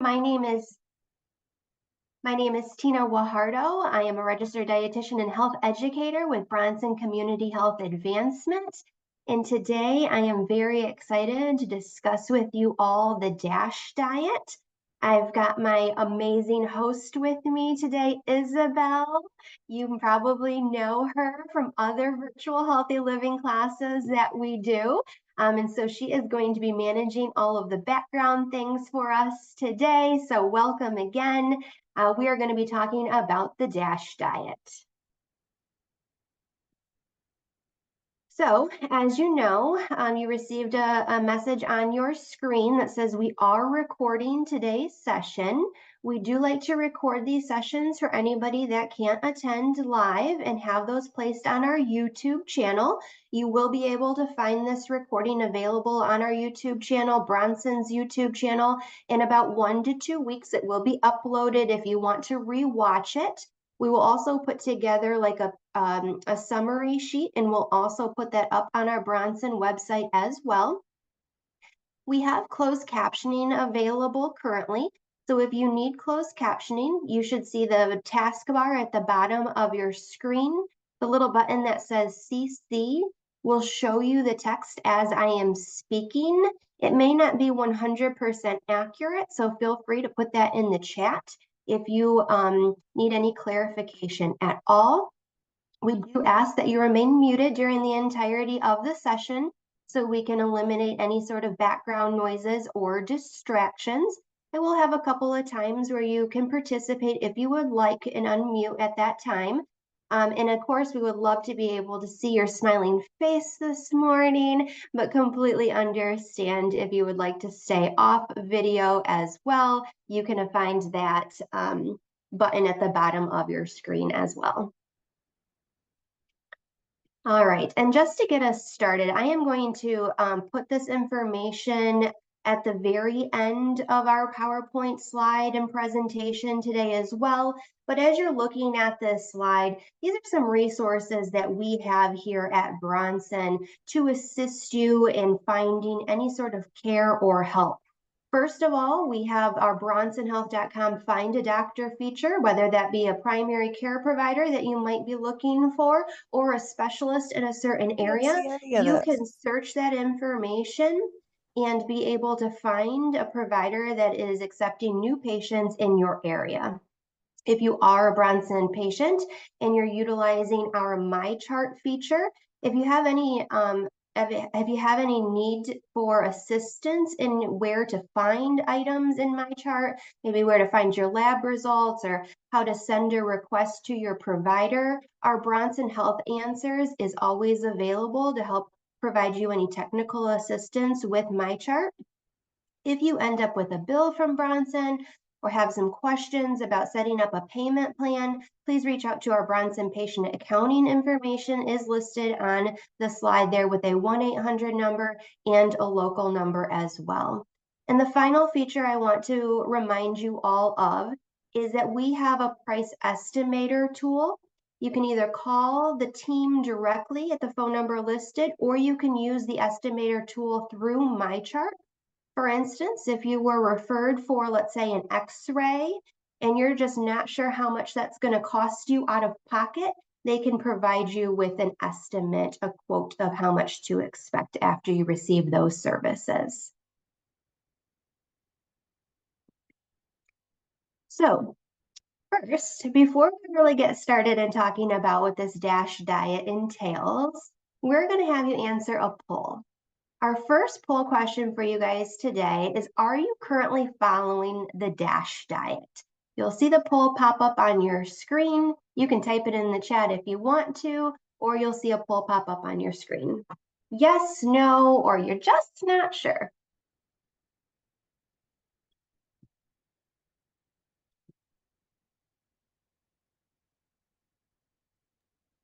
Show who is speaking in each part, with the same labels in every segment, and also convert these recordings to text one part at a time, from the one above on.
Speaker 1: My name is Tina Guajardo. I am a registered dietitian and health educator with Bronson Community Health Advancement. And today I am very excited to discuss with you all the DASH diet. I've got my amazing host with me today, Isabel. You probably know her from other virtual healthy living classes that we do. And so she is going to be managing all of the background things for us today. So welcome again. We are going to be talking about the DASH diet. So, as you know, you received a message on your screen that says we are recording today's session. We do like to record these sessions for anybody that can't attend live and have those placed on our YouTube channel. You will be able to find this recording available on our YouTube channel, Bronson's YouTube channel. In about 1 to 2 weeks, it will be uploaded if you want to rewatch it. We will also put together like a summary sheet, and we'll also put that up on our Bronson website as well. We have closed captioning available currently. So if you need closed captioning, you should see the taskbar at the bottom of your screen. The little button that says CC will show you the text as I am speaking. It may not be 100% accurate, so feel free to put that in the chat if you need any clarification at all. We do ask that you remain muted during the entirety of the session so we can eliminate any sort of background noises or distractions. And we'll have a couple of times where you can participate if you would like and unmute at that time. And of course, we would love to be able to see your smiling face this morning, but completely understand if you would like to stay off video as well. You can find that button at the bottom of your screen as well. All right, and just to get us started, I am going to put this information at the very end of our PowerPoint slide and presentation today as well. But as you're looking at this slide, these are some resources that we have here at Bronson to assist you in finding any sort of care or help. First of all, we have our bronsonhealth.com Find a Doctor feature, whether that be a primary care provider that you might be looking for or a specialist in a certain area. You can search that information and be able to find a provider that is accepting new patients in your area. If you are a Bronson patient and you're utilizing our MyChart feature, if you have any if you have any need for assistance in where to find items in MyChart, maybe where to find your lab results or how to send a request to your provider, our Bronson Health Answers is always available to help provide you any technical assistance with MyChart. If you end up with a bill from Bronson or have some questions about setting up a payment plan, please reach out to our Bronson patient accounting. Information is listed on the slide there with a 1-800 number and a local number as well. And the final feature I want to remind you all of is that we have a price estimator tool. You can either call the team directly at the phone number listed, or you can use the estimator tool through MyChart. For instance, if you were referred for, let's say, an X-ray, and you're just not sure how much that's going to cost you out of pocket, they can provide you with an estimate, a quote of how much to expect after you receive those services. So first, before we really get started in talking about what this DASH diet entails, we're going to have you answer a poll. Our first poll question for you guys today is, are you currently following the DASH diet? You'll see the poll pop up on your screen. You can type it in the chat if you want to, or you'll see a poll pop up on your screen. Yes, no, or you're just not sure.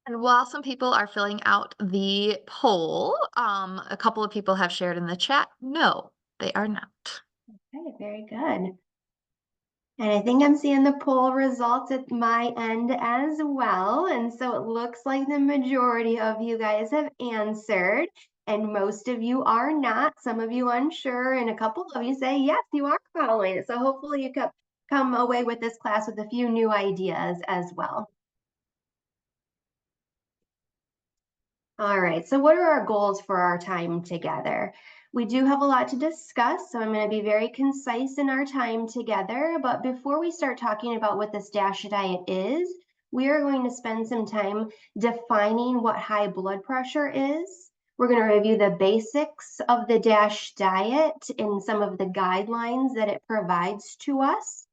Speaker 2: And while some people are filling out the poll, a couple of people have shared in the chat, no, they are not.
Speaker 1: Okay, very good. And I think I'm seeing the poll results at my end as well. And so it looks like the majority of you guys have answered. and most of you are not, some of you unsure, and a couple of you say, yes, you are following it. So hopefully you come away with this class with a few new ideas as well. All right, so what are our goals for our time together? We do have a lot to discuss, so I'm going to be very concise in our time together. But before we start talking about what this DASH diet is, we are going to spend some time defining what high blood pressure is. We're going to review the basics of the DASH diet and some of the guidelines that it provides to us.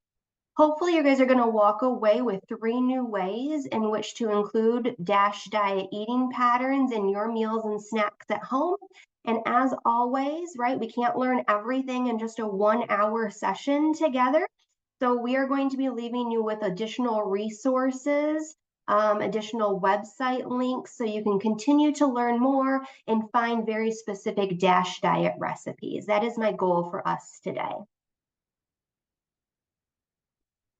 Speaker 1: Hopefully you guys are going to walk away with 3 new ways in which to include DASH diet eating patterns in your meals and snacks at home. And as always, right, we can't learn everything in just a 1-hour session together. So we are going to be leaving you with additional resources, additional website links, so you can continue to learn more and find very specific DASH diet recipes. That is my goal for us today.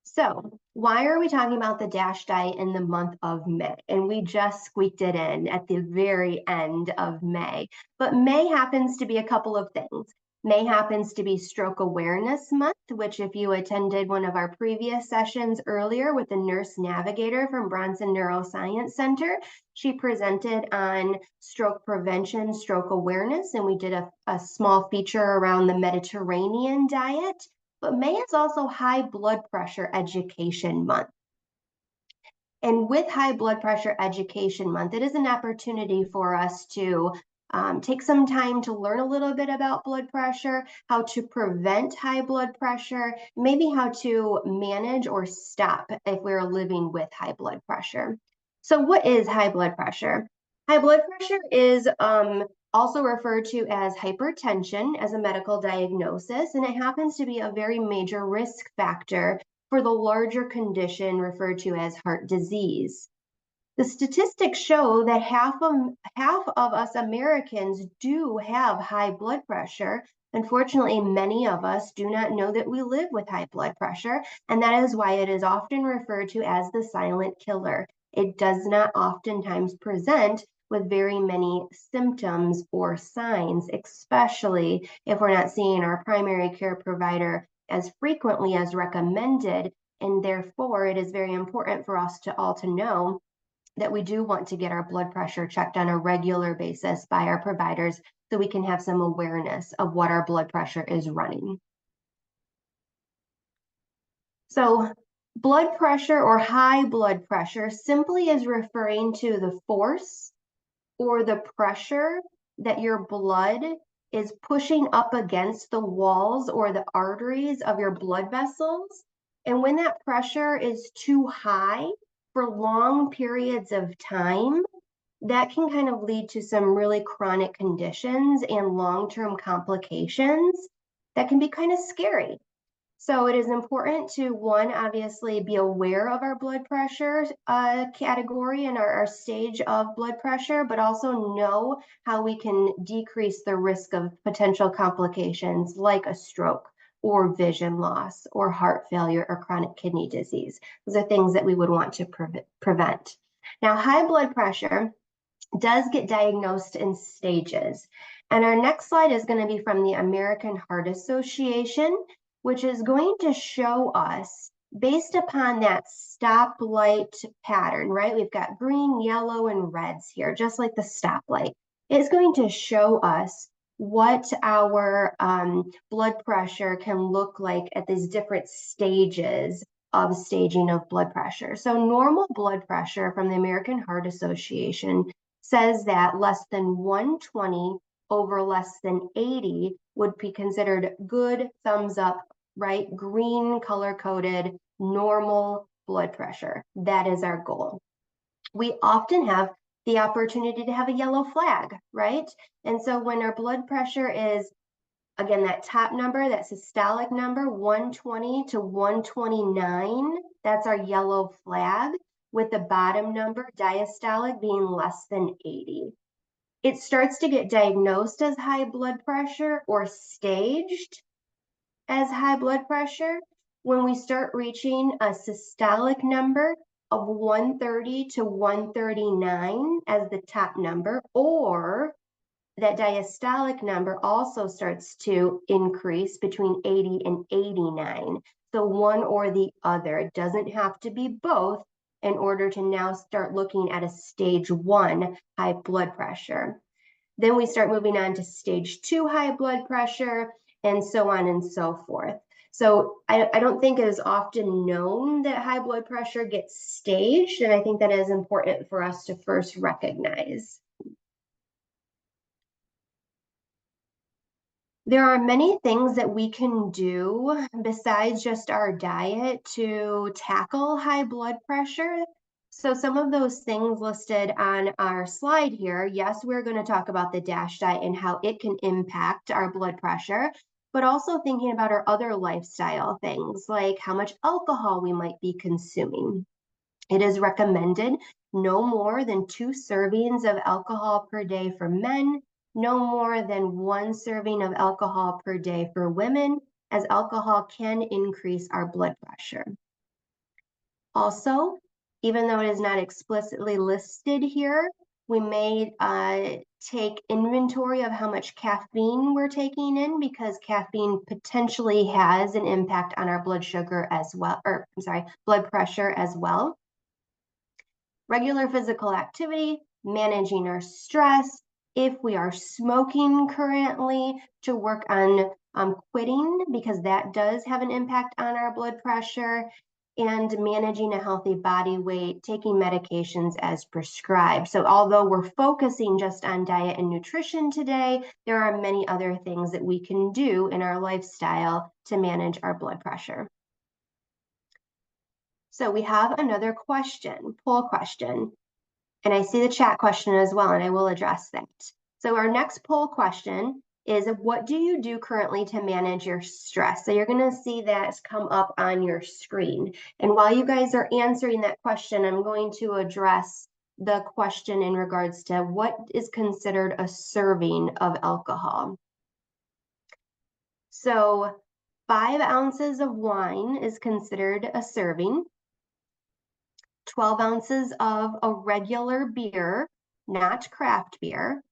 Speaker 1: So why are we talking about the DASH diet in the month of May? And we just squeaked it in at the very end of May. But May happens to be a couple of things. May happens to be Stroke Awareness Month, which if you attended one of our previous sessions earlier with the nurse navigator from Bronson Neuroscience Center, she presented on stroke prevention, stroke awareness, and we did a small feature around the Mediterranean diet. But May is also High Blood Pressure Education Month. And with High Blood Pressure Education Month, it is an opportunity for us to take some time to learn a little bit about blood pressure, how to prevent high blood pressure, maybe how to manage or stop if we're living with high blood pressure. So what is high blood pressure? High blood pressure is also referred to as hypertension as a medical diagnosis, and it happens to be a very major risk factor for the larger condition referred to as heart disease. The statistics show that half of us Americans do have high blood pressure. Unfortunately, many of us do not know that we live with high blood pressure, and that is why it is often referred to as the silent killer. It does not oftentimes present with very many symptoms or signs, especially if we're not seeing our primary care provider as frequently as recommended. And therefore, it is very important for us to all to know that we do want to get our blood pressure checked on a regular basis by our providers so we can have some awareness of what our blood pressure is running. So blood pressure or high blood pressure simply is referring to the force or the pressure that your blood is pushing up against the walls or the arteries of your blood vessels. And when that pressure is too high for long periods of time, that can kind of lead to some really chronic conditions and long-term complications that can be kind of scary. So it is important to, one, obviously be aware of our blood pressure category and our stage of blood pressure, but also know how we can decrease the risk of potential complications like a stroke or vision loss or heart failure or chronic kidney disease. Those are things that we would want to prevent. Now, high blood pressure does get diagnosed in stages. And our next slide is going to be from the American Heart Association, which is going to show us based upon that stoplight pattern, right? We've got green, yellow, and reds here, just like the stoplight. It's going to show us what our blood pressure can look like at these different stages of staging of blood pressure. So normal blood pressure from the American Heart Association says that less than 120 over less than 80 would be considered good, thumbs up, right? Green color coded, normal blood pressure. That is our goal. We often have the opportunity to have a yellow flag, right? And so when our blood pressure is, again, that top number, that systolic number, 120 to 129, that's our yellow flag, with the bottom number, diastolic, being less than 80. It starts to get diagnosed as high blood pressure or staged as high blood pressure when we start reaching a systolic number of 130 to 139 as the top number, or that diastolic number also starts to increase between 80 and 89. So one or the other. It doesn't have to be both in order to now start looking at a stage 1 high blood pressure. Then we start moving on to stage 2 high blood pressure, and so on and so forth. So I don't think it is often known that high blood pressure gets staged, and I think that is important for us to first recognize. There are many things that we can do besides just our diet to tackle high blood pressure. So some of those things listed on our slide here, yes, we're going to talk about the DASH diet and how it can impact our blood pressure, but also thinking about our other lifestyle things like how much alcohol we might be consuming. It is recommended no more than 2 servings of alcohol per day for men, no more than 1 serving of alcohol per day for women, as alcohol can increase our blood pressure. Also, even though it is not explicitly listed here, we may take inventory of how much caffeine we're taking in, because caffeine potentially has an impact on our blood sugar as well, or I'm sorry, blood pressure as well. Regular physical activity, managing our stress. If we are smoking currently, to work on quitting, because that does have an impact on our blood pressure, and managing a healthy body weight, taking medications as prescribed. So although we're focusing just on diet and nutrition today, there are many other things that we can do in our lifestyle to manage our blood pressure. So we have another question, poll question, and I see the chat question as well, and I will address that. So our next poll question is, what do you do currently to manage your stress? So you're going to see that come up on your screen. And while you guys are answering that question, I'm going to address the question in regards to what is considered a serving of alcohol. So 5 ounces of wine is considered a serving. 12 ounces of a regular beer, not craft beer,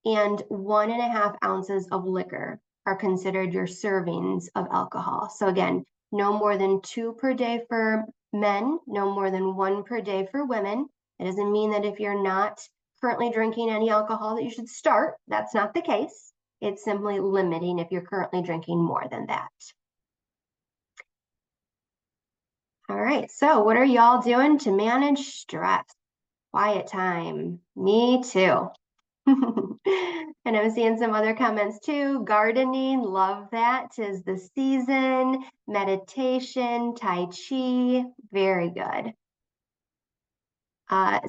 Speaker 1: and 1.5 ounces of liquor are considered your servings of alcohol. So again, no more than 2 per day for men, no more than 1 per day for women. It doesn't mean that if you're not currently drinking any alcohol that you should start. That's not the case. It's simply limiting if you're currently drinking more than that. All right, so what are y'all doing to manage stress? Quiet time. Me too. And I'm seeing some other comments too. Gardening, love that. 'Tis the season. Meditation, Tai Chi, very good.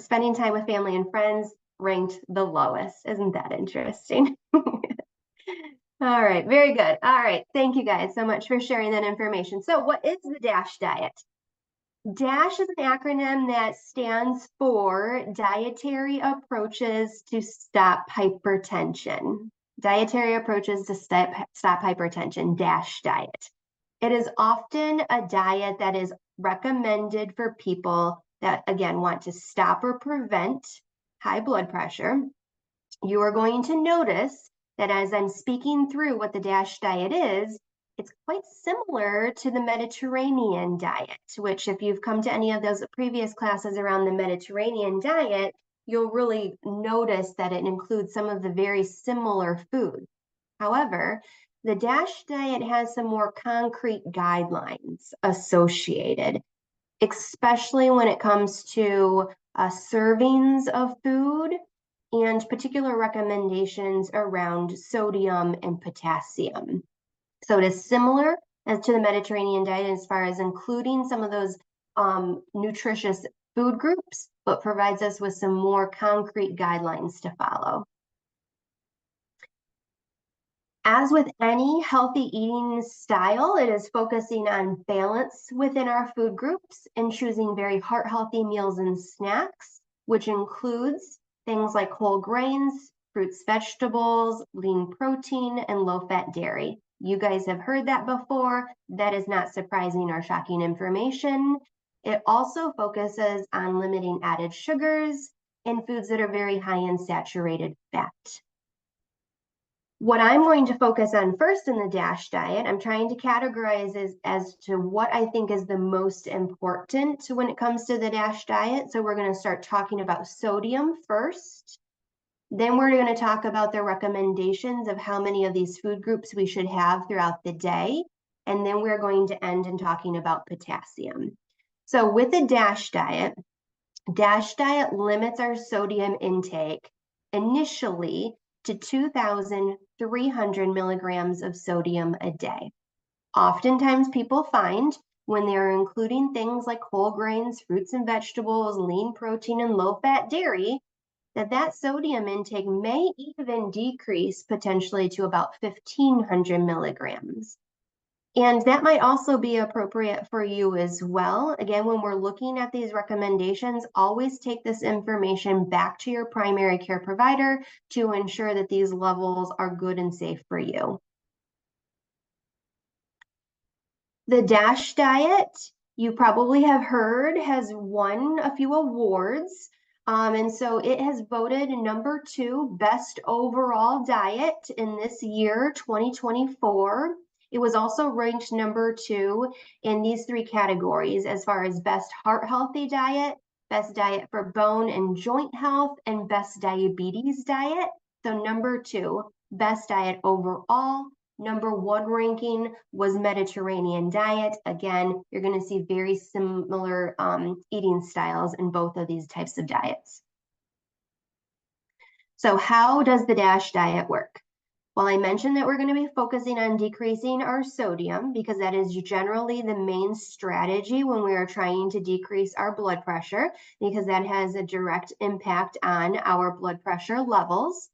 Speaker 1: Spending time with family and friends ranked the lowest. Isn't that interesting? All right, very good. All right, thank you guys so much for sharing that information. So what is the DASH diet? DASH is an acronym that stands for Dietary Approaches to Stop Hypertension. Dietary Approaches to Stop Hypertension, DASH diet. It is often a diet that is recommended for people that, again, want to stop or prevent high blood pressure. You are going to notice that as I'm speaking through what the DASH diet is, it's quite similar to the Mediterranean diet, which if you've come to any of those previous classes around the Mediterranean diet, you'll really notice that it includes some of the very similar foods. However, the DASH diet has some more concrete guidelines associated, especially when it comes to servings of food and particular recommendations around sodium and potassium. So it is similar as to the Mediterranean diet as far as including some of those nutritious food groups, but provides us with some more concrete guidelines to follow. As with any healthy eating style, it is focusing on balance within our food groups and choosing very heart-healthy meals and snacks, which includes things like whole grains, fruits, vegetables, lean protein, and low-fat dairy. You guys have heard that before. That is not surprising or shocking information. It also focuses on limiting added sugars and foods that are very high in saturated fat. What I'm going to focus on first in the DASH diet, I'm trying to categorize as to what I think is the most important when it comes to the DASH diet. So we're going to start talking about sodium first. Then we're going to talk about the recommendations of how many of these food groups we should have throughout the day. And then we're going to end in talking about potassium. So with the DASH diet limits our sodium intake initially to 2,300 milligrams of sodium a day. Oftentimes people find when they're including things like whole grains, fruits and vegetables, lean protein, and low-fat dairy, that sodium intake may even decrease potentially to about 1,500 milligrams. And that might also be appropriate for you as well. Again, when we're looking at these recommendations, always take this information back to your primary care provider to ensure that these levels are good and safe for you. The DASH diet, you probably have heard, has won a few awards. And so it has voted #2 best overall diet in this year, 2024. It was also ranked #2 in these 3 categories as far as best heart healthy diet, best diet for bone and joint health, and best diabetes diet. So #2, best diet overall. #1 ranking was Mediterranean diet. Again, you're going to see very similar eating styles in both of these types of diets. So how does the DASH diet work? Well, I mentioned that we're going to be focusing on decreasing our sodium because that is generally the main strategy when we are trying to decrease our blood pressure, because that has a direct impact on our blood pressure levels.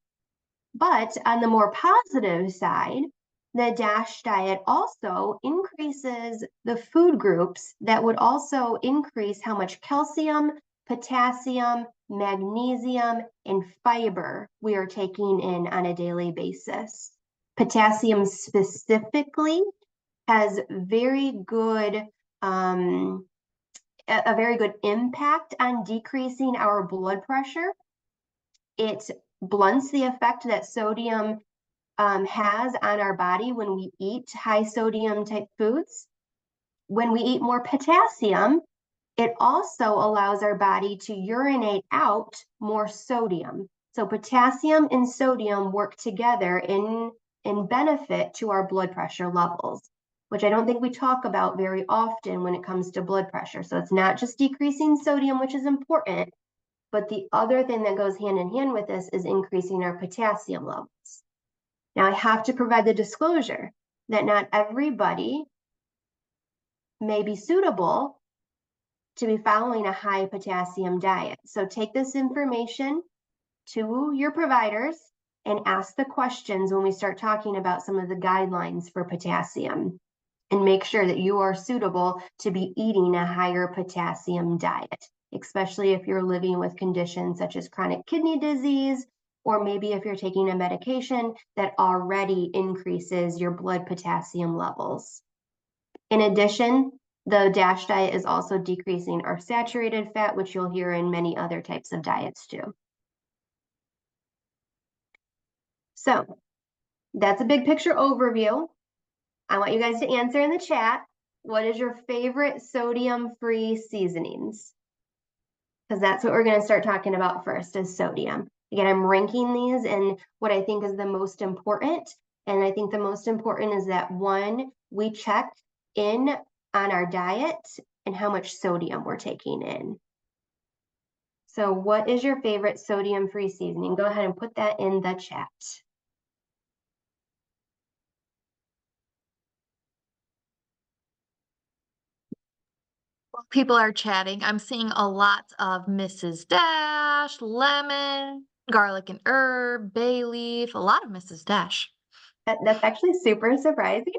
Speaker 1: But on the more positive side, the DASH diet also increases the food groups that would also increase how much calcium, potassium, magnesium, and fiber we are taking in on a daily basis. Potassium specifically has very good a very good impact on decreasing our blood pressure. It blunts the effect that sodium has on our body when we eat high sodium type foods. When we eat more potassium, it also allows our body to urinate out more sodium. So potassium and sodium work together in benefit to our blood pressure levels, which I don't think we talk about very often when it comes to blood pressure. So it's not just decreasing sodium, which is important, but the other thing that goes hand in hand with this is increasing our potassium levels. Now, I have to provide the disclosure that not everybody may be suitable to be following a high potassium diet. So take this information to your providers and ask the questions when we start talking about some of the guidelines for potassium, and make sure that you are suitable to be eating a higher potassium diet, especially if you're living with conditions such as chronic kidney disease, or maybe if you're taking a medication that already increases your blood potassium levels. In addition, the DASH diet is also decreasing our saturated fat, which you'll hear in many other types of diets too. So that's a big picture overview. I want you guys to answer in the chat, what is your favorite sodium-free seasonings? Because that's what we're going to start talking about first, is sodium. Again, I'm ranking these and what I think is the most important. And I think the most important is that, one, we check in on our diet and how much sodium we're taking in. So what is your favorite sodium-free seasoning? Go ahead and put that in the chat.
Speaker 2: People are chatting. I'm seeing a lot of Mrs. Dash, lemon, garlic and herb, bay leaf, a lot of Mrs. Dash.
Speaker 1: That's actually super surprising.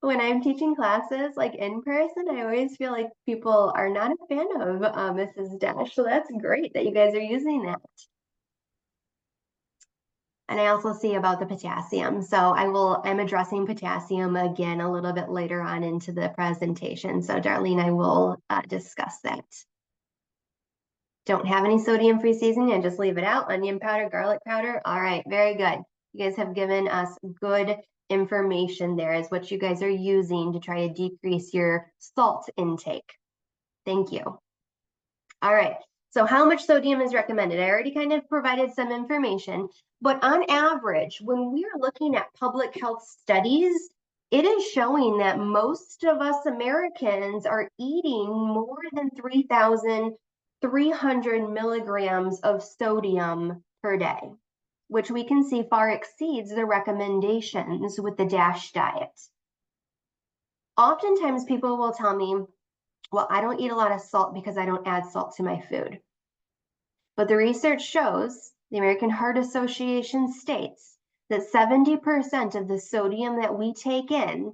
Speaker 1: When I'm teaching classes like in person, I always feel like people are not a fan of Mrs. Dash. So that's great that you guys are using that. And I also see about the potassium. So I'm addressing potassium again a little bit later on into the presentation. So Darlene, I will discuss that. Don't have any sodium-free seasoning and just leave it out. Onion powder, garlic powder. All right, very good. You guys have given us good information there is what you guys are using to try to decrease your salt intake. Thank you. All right, so how much sodium is recommended? I already kind of provided some information, but on average, when we're looking at public health studies, it is showing that most of us Americans are eating more than 3,300 milligrams of sodium per day, which we can see far exceeds the recommendations with the DASH diet. Oftentimes people will tell me, well, I don't eat a lot of salt because I don't add salt to my food. But the research shows, the American Heart Association states, that 70% of the sodium that we take in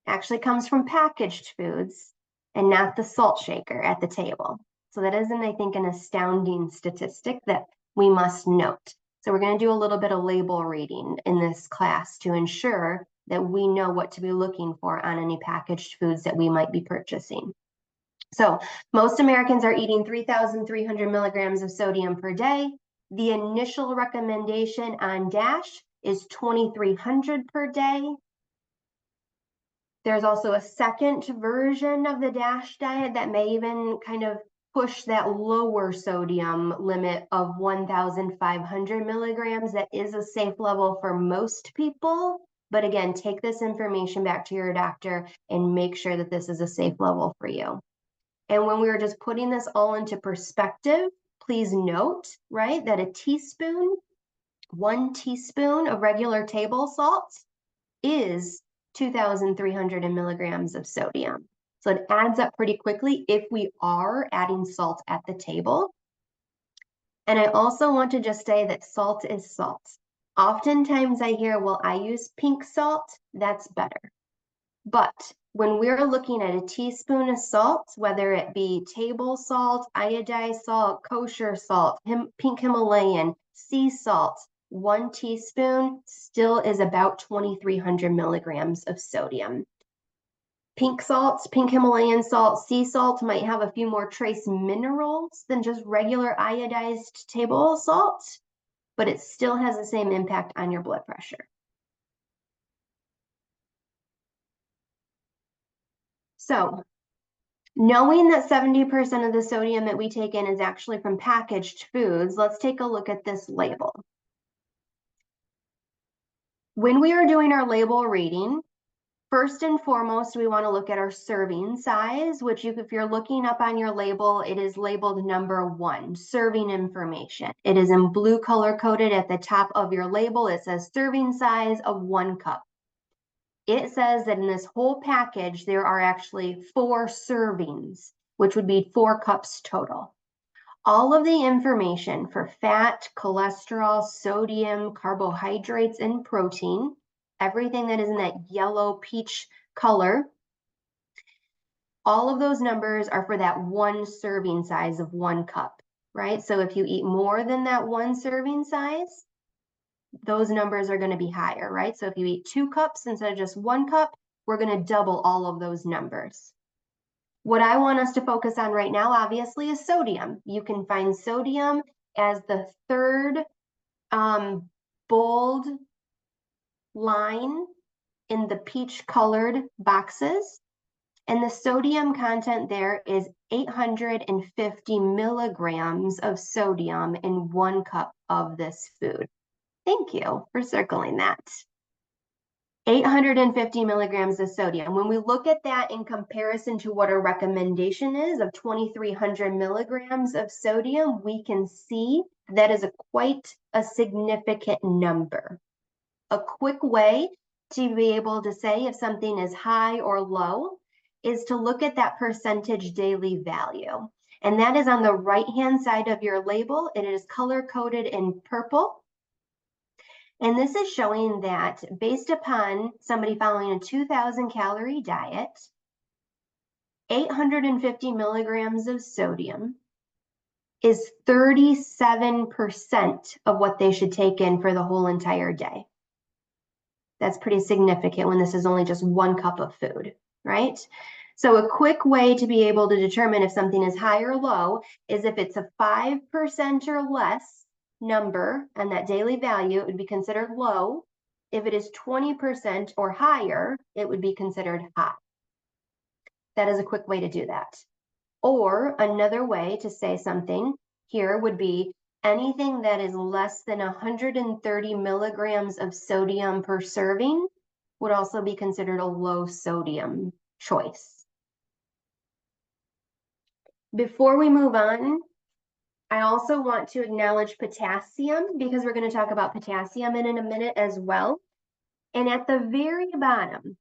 Speaker 1: actually comes from packaged foods and not the salt shaker at the table. So that isn't, I think, an astounding statistic that we must note. So we're going to do a little bit of label reading in this class to ensure that we know what to be looking for on any packaged foods that we might be purchasing. So most Americans are eating 3,300 milligrams of sodium per day. The initial recommendation on DASH is 2,300 per day. There's also a second version of the DASH diet that may even kind of push that lower sodium limit of 1,500 milligrams. That is a safe level for most people. But again, take this information back to your doctor and make sure that this is a safe level for you. And when we were just putting this all into perspective, please note, right, that a teaspoon, 1 teaspoon of regular table salt is 2,300 milligrams of sodium. So it adds up pretty quickly if we are adding salt at the table. And I also want to just say that salt is salt. Oftentimes I hear, well, I use pink salt, that's better. But when we're looking at a teaspoon of salt, whether it be table salt, iodized salt, kosher salt, pink Himalayan, sea salt, 1 teaspoon still is about 2,300 milligrams of sodium. Pink salt, pink Himalayan salt, sea salt might have a few more trace minerals than just regular iodized table salt, but it still has the same impact on your blood pressure. So knowing that 70% of the sodium that we take in is actually from packaged foods, let's take a look at this label. When we are doing our label reading, first and foremost, we want to look at our serving size, which if you're looking up on your label, it is labeled number 1, serving information. It is in blue color coded at the top of your label. It says serving size of 1 cup. It says that in this whole package, there are actually 4 servings, which would be 4 cups total. All of the information for fat, cholesterol, sodium, carbohydrates, and protein, everything that is in that yellow peach color, all of those numbers are for that 1 serving size of 1 cup, right? So if you eat more than that 1 serving size, those numbers are going to be higher, right? So if you eat 2 cups instead of just 1 cup, we're going to double all of those numbers. What I want us to focus on right now, obviously, is sodium. You can find sodium as the third bold line in the peach colored boxes. And the sodium content there is 850 milligrams of sodium in 1 cup of this food. Thank you for circling that. 850 milligrams of sodium. When we look at that in comparison to what our recommendation is of 2,300 milligrams of sodium, we can see that is quite a significant number. A quick way to be able to say if something is high or low is to look at that percentage daily value. And that is on the right-hand side of your label. It is color-coded in purple. And this is showing that based upon somebody following a 2,000 calorie diet, 850 milligrams of sodium is 37% of what they should take in for the whole entire day. That's pretty significant when this is only just 1 cup of food, right? So a quick way to be able to determine if something is high or low is if it's a 5% or less number and that daily value, it would be considered low. If it is 20% or higher, it would be considered high. That is a quick way to do that. Or another way to say something here would be anything that is less than 130 milligrams of sodium per serving would also be considered a low sodium choice. Before we move on, I also want to acknowledge potassium because we're going to talk about potassium in a minute as well. And at the very bottom,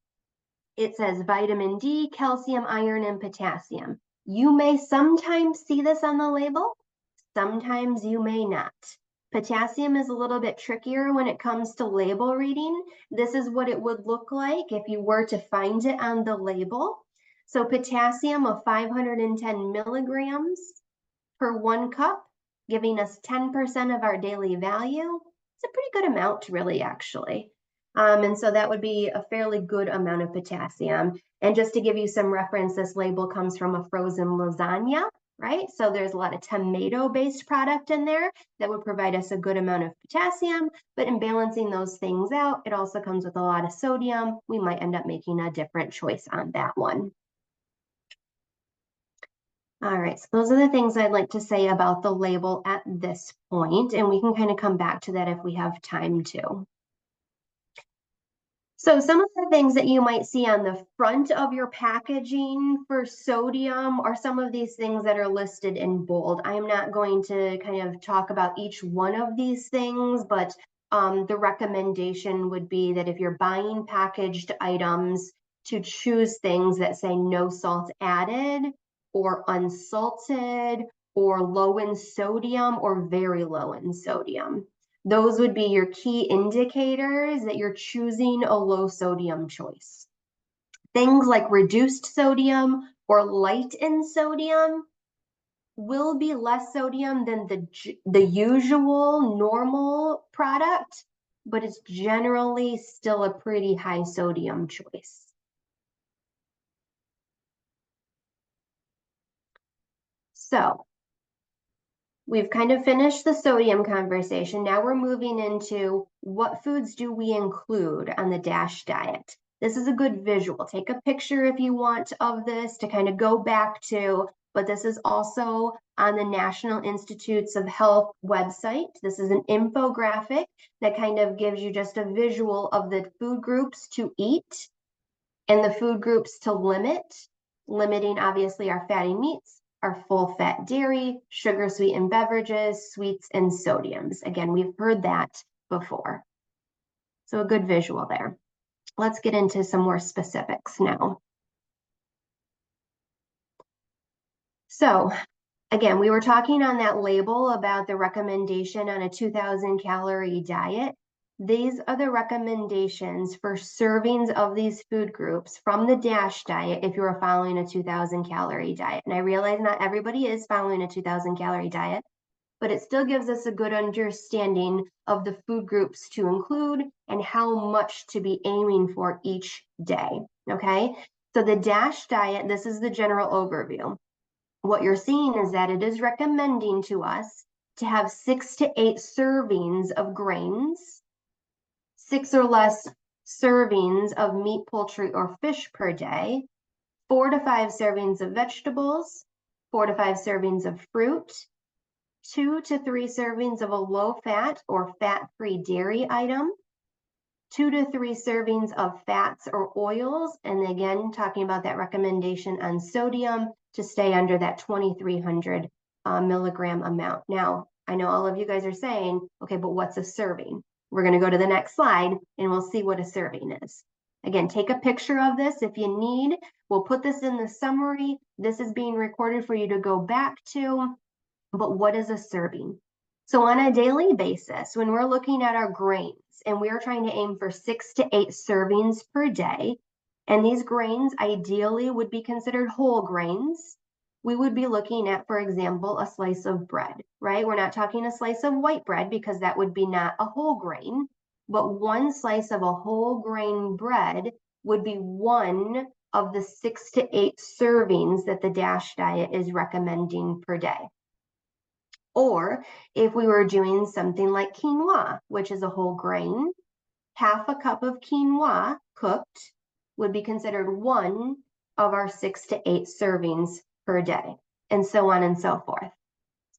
Speaker 1: it says vitamin D, calcium, iron, and potassium. You may sometimes see this on the label, sometimes you may not. Potassium is a little bit trickier when it comes to label reading. This is what it would look like if you were to find it on the label. So potassium of 510 milligrams per 1 cup, giving us 10% of our daily value. It's a pretty good amount, really, actually. And so that would be a fairly good amount of potassium. And just to give you some reference, this label comes from a frozen lasagna, right? So there's a lot of tomato-based product in there that would provide us a good amount of potassium, but in balancing those things out, it also comes with a lot of sodium. We might end up making a different choice on that one. All right, so those are the things I'd like to say about the label at this point, and we can kind of come back to that if we have time to. So some of the things that you might see on the front of your packaging for sodium are some of these things that are listed in bold. I am not going to kind of talk about each one of these things, but the recommendation would be that if you're buying packaged items, to choose things that say no salt added or unsalted or low in sodium or very low in sodium. Those would be your key indicators that you're choosing a low sodium choice. Things like reduced sodium or light in sodium will be less sodium than the usual normal product, but it's generally still a pretty high sodium choice. So we've kind of finished the sodium conversation. Now we're moving into what foods do we include on the DASH diet. This is a good visual. Take a picture if you want of this to kind of go back to, but this is also on the National Institutes of Health website. This is an infographic that kind of gives you just a visual of the food groups to eat and the food groups to limit, limiting obviously our fatty meats, our full fat dairy, sugar sweetened beverages, sweets, and sodiums. Again, we've heard that before. So a good visual there. Let's get into some more specifics now. So again, we were talking on that label about the recommendation on a 2,000 calorie diet. These are the recommendations for servings of these food groups from the DASH diet if you are following a 2,000 calorie diet. And I realize not everybody is following a 2,000 calorie diet, but it still gives us a good understanding of the food groups to include and how much to be aiming for each day, okay? So the DASH diet, this is the general overview. What you're seeing is that it is recommending to us to have 6 to 8 servings of grains, 6 or less servings of meat, poultry, or fish per day, 4 to 5 servings of vegetables, 4 to 5 servings of fruit, 2 to 3 servings of a low-fat or fat-free dairy item, 2 to 3 servings of fats or oils, and again, talking about that recommendation on sodium to stay under that 2,300 milligram amount. Now, I know all of you guys are saying, okay, but what's a serving? We're going to go to the next slide and we'll see what a serving is. Again, take a picture of this if you need. We'll put this in the summary. This is being recorded for you to go back to. But what is a serving? So on a daily basis, when we're looking at our grains and we're trying to aim for 6 to 8 servings per day, and these grains ideally would be considered whole grains, we would be looking at, for example, a slice of bread, right? We're not talking a slice of white bread because that would be not a whole grain, but one slice of a whole grain bread would be one of the 6 to 8 servings that the DASH diet is recommending per day. Or if we were doing something like quinoa, which is a whole grain, half a cup of quinoa cooked would be considered one of our 6 to 8 servings per day, and so on and so forth.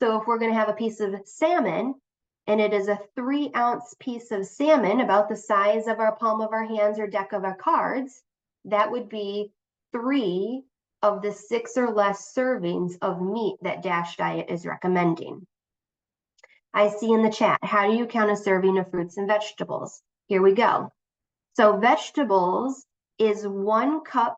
Speaker 1: So if we're going to have a piece of salmon, and it is a 3-ounce piece of salmon, about the size of our palm of our hands or deck of our cards, that would be 3 of the 6 or less servings of meat that DASH diet is recommending. I see in the chat, how do you count a serving of fruits and vegetables? Here we go. So vegetables is 1 cup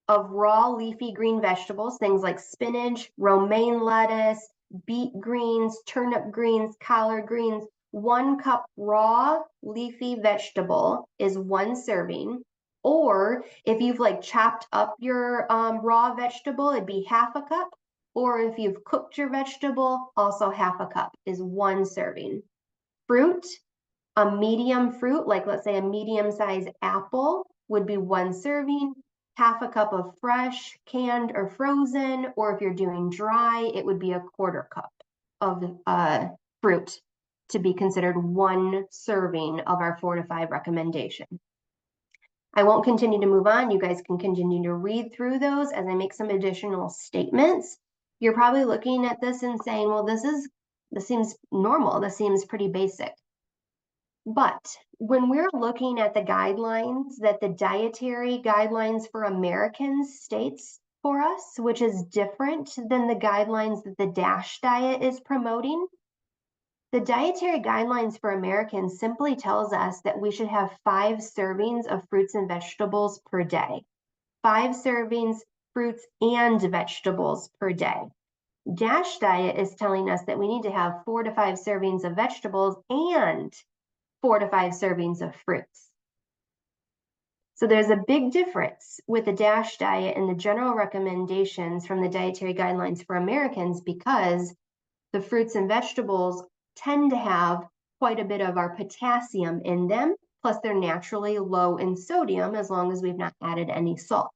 Speaker 1: of raw leafy green vegetables, things like spinach, romaine lettuce, beet greens, turnip greens, collard greens. 1 cup raw leafy vegetable is 1 serving. Or if you've like chopped up your raw vegetable, it'd be half a cup. Or if you've cooked your vegetable, also half a cup is 1 serving. Fruit, a medium fruit, like let's say a medium-sized apple, would be 1 serving. Half a cup of fresh, canned, or frozen, or if you're doing dry, it would be a 1/4 cup of fruit to be considered 1 serving of our 4 to 5 recommendation. I won't continue to move on. You guys can continue to read through those as I make some additional statements. You're probably looking at this and saying, well, this seems normal. This seems pretty basic. But when we're looking at the guidelines that the Dietary Guidelines for Americans states for us, which is different than the guidelines that the DASH diet is promoting, the Dietary Guidelines for Americans simply tells us that we should have 5 servings of fruits and vegetables per day. 5 servings, fruits and vegetables per day. DASH diet is telling us that we need to have 4 to 5 servings of vegetables and 4 to 5 servings of fruits. So there's a big difference with the DASH diet and the general recommendations from the Dietary Guidelines for Americans, because the fruits and vegetables tend to have quite a bit of our potassium in them, plus they're naturally low in sodium as long as we've not added any salt.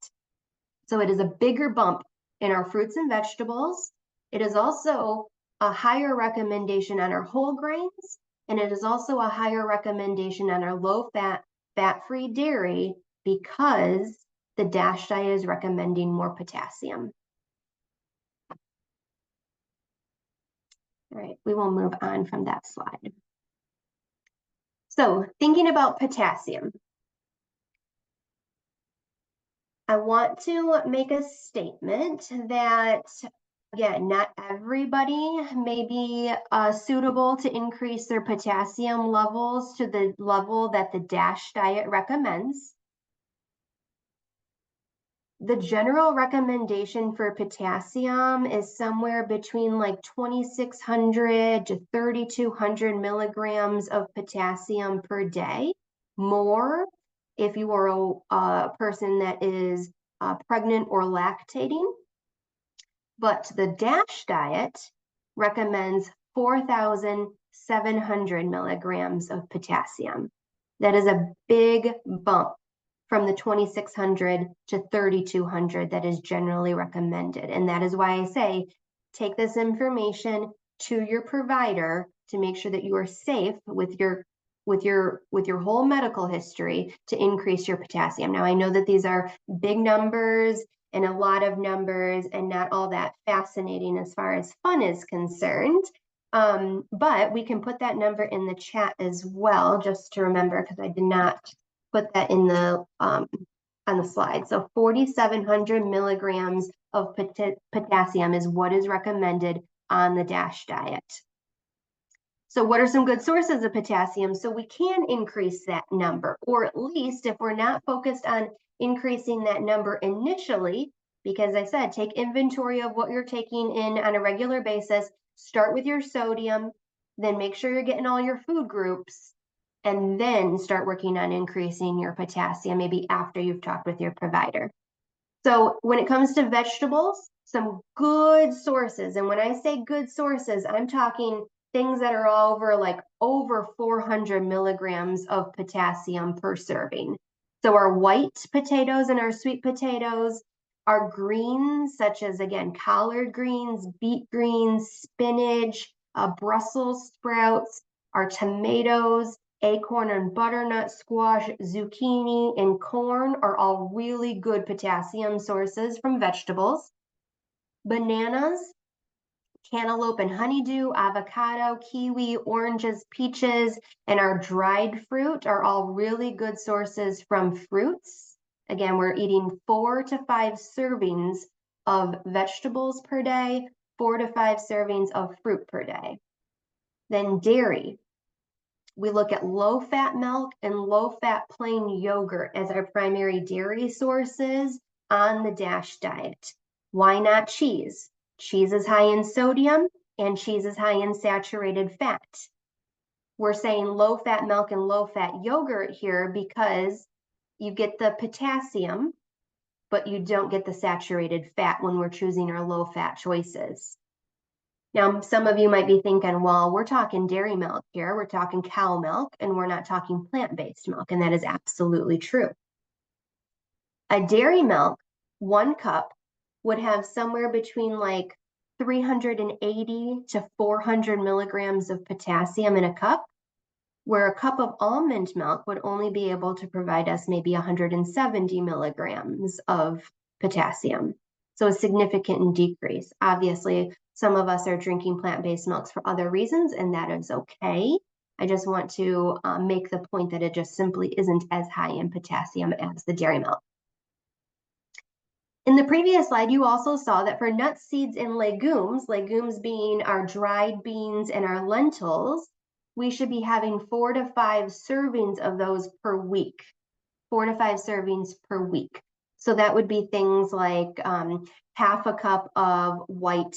Speaker 1: So it is a bigger bump in our fruits and vegetables. It is also a higher recommendation on our whole grains, and it is also a higher recommendation on our low-fat, fat-free dairy, because the DASH diet is recommending more potassium. All right, we will move on from that slide. So thinking about potassium, I want to make a statement that, again, not everybody may be suitable to increase their potassium levels to the level that the DASH diet recommends. The general recommendation for potassium is somewhere between like 2,600 to 3,200 milligrams of potassium per day. More if you are a person that is pregnant or lactating. But the DASH diet recommends 4,700 milligrams of potassium. That is a big bump from the 2,600 to 3,200 that is generally recommended. And that is why I say, take this information to your provider to make sure that you are safe with your whole medical history to increase your potassium. Now, I know that these are big numbers and a lot of numbers and not all that fascinating as far as fun is concerned. But we can put that number in the chat as well, just to remember, because I did not put that in the on the slide. So 4,700 milligrams of potassium is what is recommended on the DASH diet. So what are some good sources of potassium so we can increase that number? Or at least if we're not focused on increasing that number initially, because I said, take inventory of what you're taking in on a regular basis, start with your sodium, then make sure you're getting all your food groups, and then start working on increasing your potassium, maybe after you've talked with your provider. So when it comes to vegetables, some good sources, and when I say good sources, I'm talking things that are over 400 milligrams of potassium per serving. So our white potatoes and our sweet potatoes, our greens, such as, again, collard greens, beet greens, spinach, Brussels sprouts, our tomatoes, acorn and butternut squash, zucchini, and corn are all really good potassium sources from vegetables. Bananas, cantaloupe and honeydew, avocado, kiwi, oranges, peaches, and our dried fruit are all really good sources from fruits. Again, we're eating 4 to 5 servings of vegetables per day, 4 to 5 servings of fruit per day. Then dairy. We look at low-fat milk and low-fat plain yogurt as our primary dairy sources on the DASH diet. Why not cheese? Cheese is high in sodium and cheese is high in saturated fat. We're saying low-fat milk and low-fat yogurt here because you get the potassium, but you don't get the saturated fat when we're choosing our low-fat choices. Now, some of you might be thinking, well, we're talking dairy milk here, we're talking cow milk, and we're not talking plant-based milk, and that is absolutely true. A dairy milk, 1 cup, would have somewhere between like 380 to 400 milligrams of potassium in a cup, where a cup of almond milk would only be able to provide us maybe 170 milligrams of potassium. So a significant decrease. Obviously, some of us are drinking plant-based milks for other reasons, and that is okay. I just want to make the point that it just simply isn't as high in potassium as the dairy milk. In the previous slide, you also saw that for nuts, seeds, and legumes, legumes being our dried beans and our lentils, we should be having 4 to 5 servings of those per week. 4 to 5 servings per week. So that would be things like half a cup of white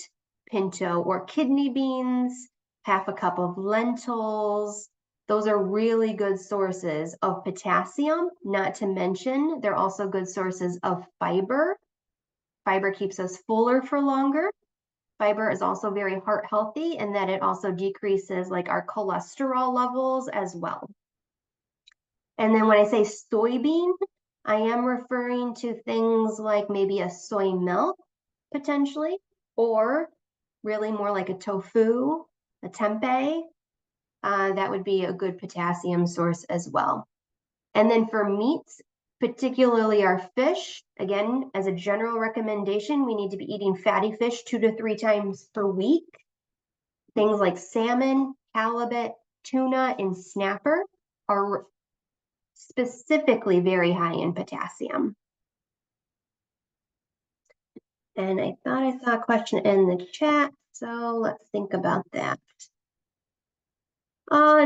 Speaker 1: pinto or kidney beans, half a cup of lentils. Those are really good sources of potassium, not to mention they're also good sources of fiber. Fiber keeps us fuller for longer. Fiber is also very heart healthy in that it also decreases like our cholesterol levels as well. And then when I say soybean, I am referring to things like maybe a soy milk potentially, or really more like a tofu, a tempeh. That would be a good potassium source as well. And then for meats, particularly our fish, again, as a general recommendation, we need to be eating fatty fish 2 to 3 times per week. Things like salmon, halibut, tuna, and snapper are specifically very high in potassium. And I thought I saw a question in the chat, so let's think about that.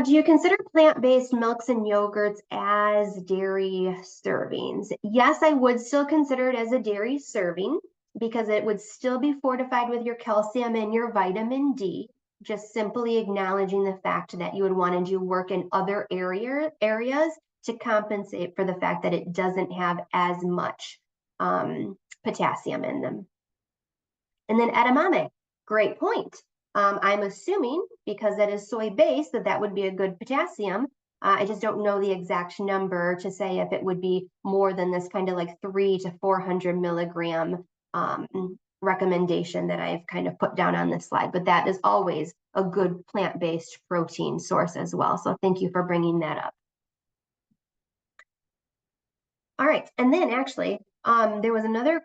Speaker 1: Do you consider plant-based milks and yogurts as dairy servings? Yes, I would still consider it as a dairy serving because it would still be fortified with your calcium and your vitamin D, just simply acknowledging the fact that you would want to do work in other areas to compensate for the fact that it doesn't have as much potassium in them. And then edamame, great point. I'm assuming because that is soy-based that would be a good potassium. I just don't know the exact number to say if it would be more than this kind of like 300 to 400 milligram recommendation that I've kind of put down on this slide, but that is always a good plant-based protein source as well. So thank you for bringing that up. All right, and then actually, there was another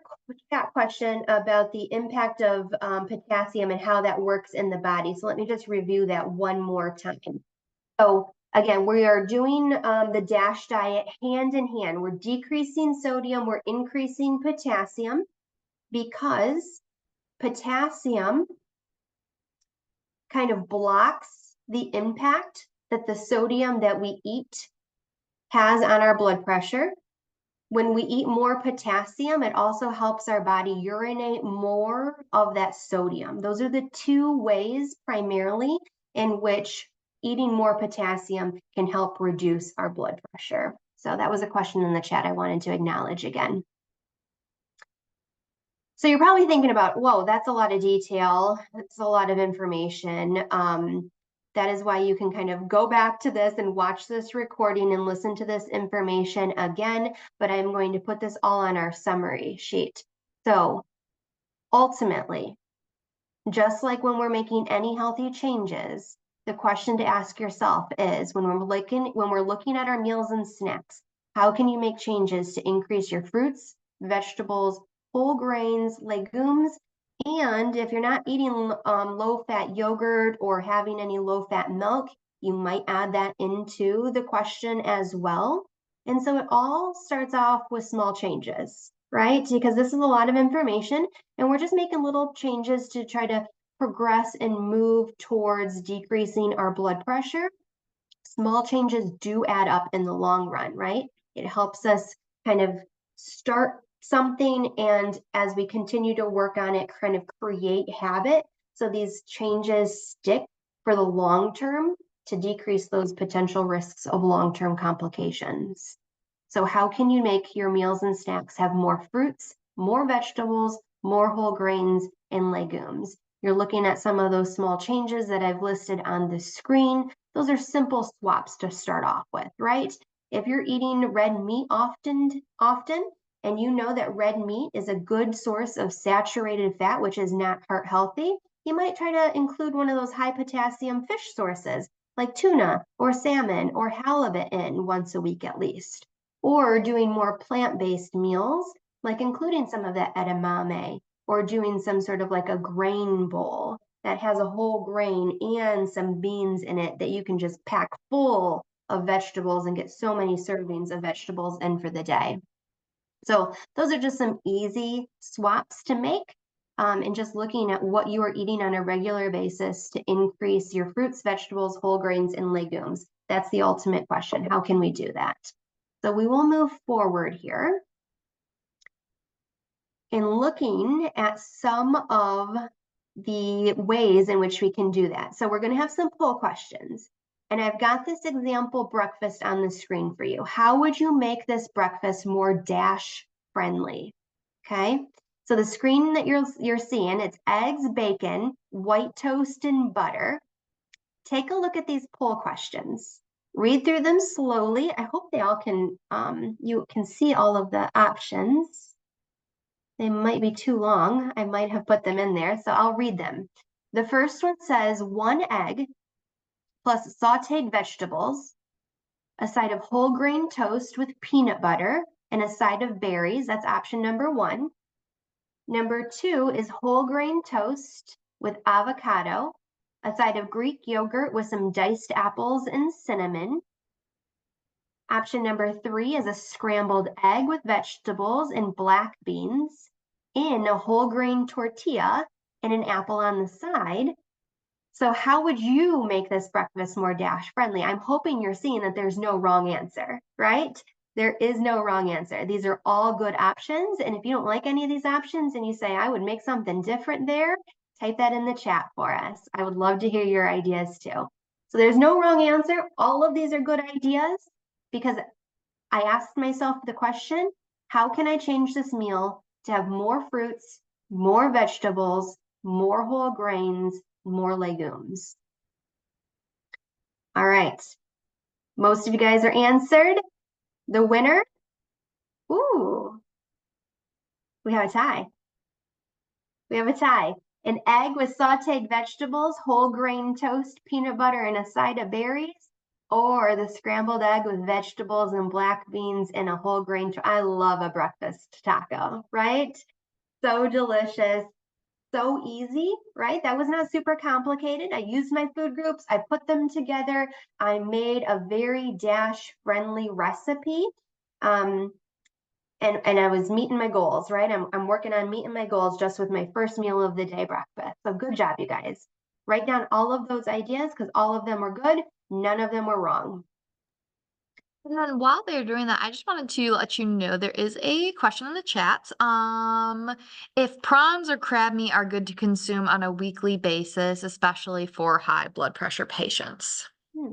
Speaker 1: chat question about the impact of potassium and how that works in the body. So let me just review that one more time. So again, we are doing the DASH diet hand in hand. We're decreasing sodium, we're increasing potassium because potassium kind of blocks the impact that the sodium that we eat has on our blood pressure. When we eat more potassium, it also helps our body urinate more of that sodium. Those are the 2 ways primarily in which eating more potassium can help reduce our blood pressure. So that was a question in the chat I wanted to acknowledge again. So you're probably thinking about, whoa, that's a lot of detail. That's a lot of information. That is why you can kind of go back to this and watch this recording and listen to this information again, but I'm going to put this all on our summary sheet. So ultimately, Just like when we're making any healthy changes, the question to ask yourself is when we're looking at our meals and snacks, how can you make changes to increase your fruits, vegetables, whole grains, legumes, and if you're not eating low-fat yogurt or having any low-fat milk, you might add that into the question as well. And so it all starts off with small changes, right? Because this is a lot of information and we're just making little changes to try to progress and move towards decreasing our blood pressure. Small changes do add up in the long run, right? It helps us kind of start something, and as we continue to work on it, kind of create habit. So these changes stick for the long term to decrease those potential risks of long-term complications. So how can you make your meals and snacks have more fruits, more vegetables, more whole grains, and legumes? You're looking at some of those small changes that I've listed on the screen. Those are simple swaps to start off with, right? If you're eating red meat often, and you know that red meat is a good source of saturated fat, which is not heart healthy, you might try to include one of those high potassium fish sources like tuna or salmon or halibut in once a week at least. Or doing more plant-based meals, like including some of that edamame, or doing some sort of like a grain bowl that has a whole grain and some beans in it that you can just pack full of vegetables and get so many servings of vegetables in for the day. So those are just some easy swaps to make. And just looking at what you are eating on a regular basis to increase your fruits, vegetables, whole grains, and legumes. That's the ultimate question. How can we do that? So we will move forward here in looking at some of the ways in which we can do that. So we're going to have some poll questions. And I've got this example breakfast on the screen for you. How would you make this breakfast more DASH friendly? Okay, so the screen that you're seeing, it's eggs, bacon, white toast, and butter. Take a look at these poll questions. Read through them slowly. I hope they all can, you can see all of the options. They might be too long. I might have put them in there, so I'll read them. The first one says 1 egg plus sauteed vegetables, a side of whole grain toast with peanut butter, and a side of berries. That's option number 1. Number 2 is whole grain toast with avocado, a side of Greek yogurt with some diced apples and cinnamon. Option number 3 is a scrambled egg with vegetables and black beans in a whole grain tortilla and an apple on the side. So how would you make this breakfast more DASH friendly? I'm hoping you're seeing that there's no wrong answer, right? There is no wrong answer. These are all good options. And if you don't like any of these options and you say, I would make something different there, type that in the chat for us. I would love to hear your ideas too. So there's no wrong answer. All of these are good ideas because I asked myself the question, how can I change this meal to have more fruits, more vegetables, more whole grains, more legumes? All right. Most of you guys are answered. The winner, ooh, we have a tie. We have a tie. An egg with sauteed vegetables, whole grain toast, peanut butter, and a side of berries, or the scrambled egg with vegetables and black beans and a whole grain. I love a breakfast taco, right? So delicious. So easy, right? That was not super complicated. I used my food groups, I put them together. I made a very DASH friendly recipe. And I was meeting my goals, right? I'm working on meeting my goals just with my first meal of the day breakfast. So good job, you guys. Write down all of those ideas because all of them were good. None of them were wrong.
Speaker 2: And then while they're doing that, I just wanted to let you know there is a question in the chat. If prawns or crab meat are good to consume on a weekly basis, especially for high blood pressure patients.
Speaker 1: So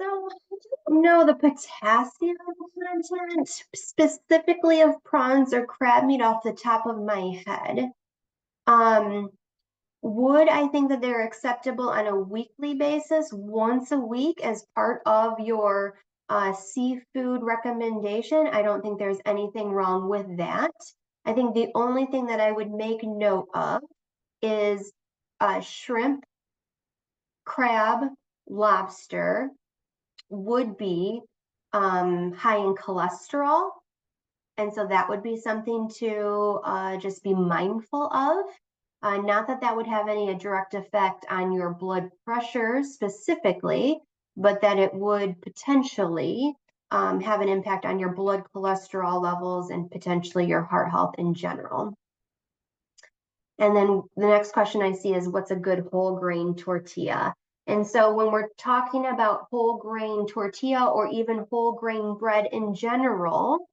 Speaker 1: I don't know the potassium content specifically of prawns or crab meat off the top of my head. Would I think that they're acceptable on a weekly basis, once a week as part of your seafood recommendation? I don't think there's anything wrong with that. I think the only thing that I would make note of is shrimp, crab, lobster would be high in cholesterol. And so that would be something to just be mindful of. Not that that would have any direct effect on your blood pressure specifically, but that it would potentially have an impact on your blood cholesterol levels and potentially your heart health in general. And then the next question I see is, what's a good whole grain tortilla? And so when we're talking about whole grain tortilla or even whole grain bread in general,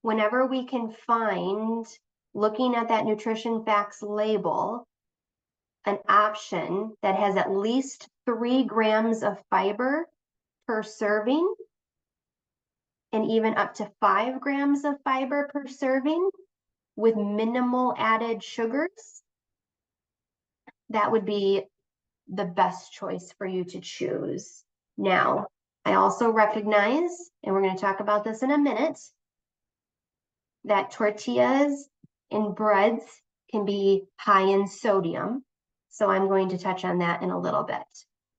Speaker 1: whenever we can find, looking at that nutrition facts label, an option that has at least 3 grams of fiber per serving, and even up to 5 grams of fiber per serving with minimal added sugars, that would be the best choice for you to choose. Now, I also recognize, and we're going to talk about this in a minute, that tortillas and breads can be high in sodium. So I'm going to touch on that in a little bit.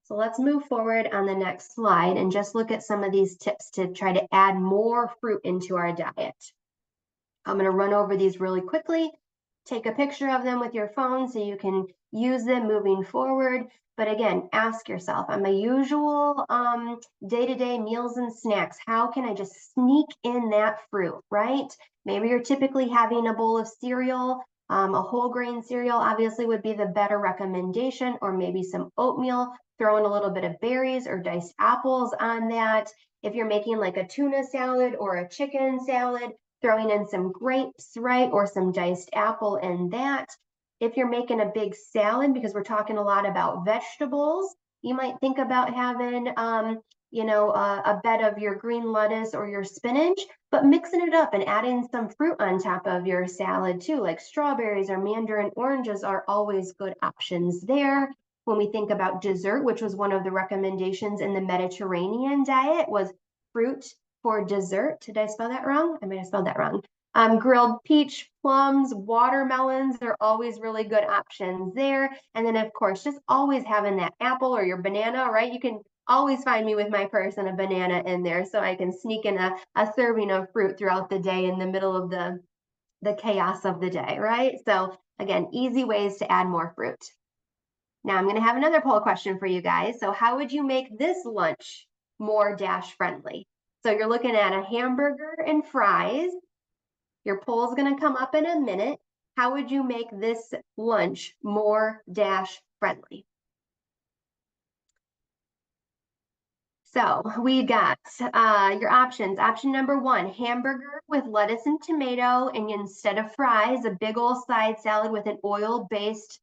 Speaker 1: So let's move forward on the next slide and just look at some of these tips to try to add more fruit into our diet. I'm going to run over these really quickly. Take a picture of them with your phone so you can use them moving forward. But again, ask yourself, on my usual day-to-day meals and snacks, how can I just sneak in that fruit, right? Maybe you're typically having a bowl of cereal. A whole grain cereal obviously would be the better recommendation, or maybe some oatmeal, throw in a little bit of berries or diced apples on that. If you're making like a tuna salad or a chicken salad, throwing in some grapes, right, or some diced apple in that. If you're making a big salad, because we're talking a lot about vegetables, you might think about having, a bed of your green lettuce or your spinach, but mixing it up and adding some fruit on top of your salad too, like strawberries or mandarin oranges are always good options there. When we think about dessert, which was one of the recommendations in the Mediterranean diet, was fruit for dessert. Did I spell that wrong? I might have spelled that wrong. Grilled peach, plums, watermelons are always really good options there. And then of course, just always having that apple or your banana, right? You can always find me with my purse and a banana in there so I can sneak in a serving of fruit throughout the day in the middle of the chaos of the day, right? So again, easy ways to add more fruit. Now I'm going to have another poll question for you guys. So how would you make this lunch more DASH friendly? So you're looking at a hamburger and fries. Your poll's going to come up in a minute. How would you make this lunch more DASH friendly? So we got your options. Option number 1, hamburger with lettuce and tomato, and instead of fries, a big old side salad with an oil-based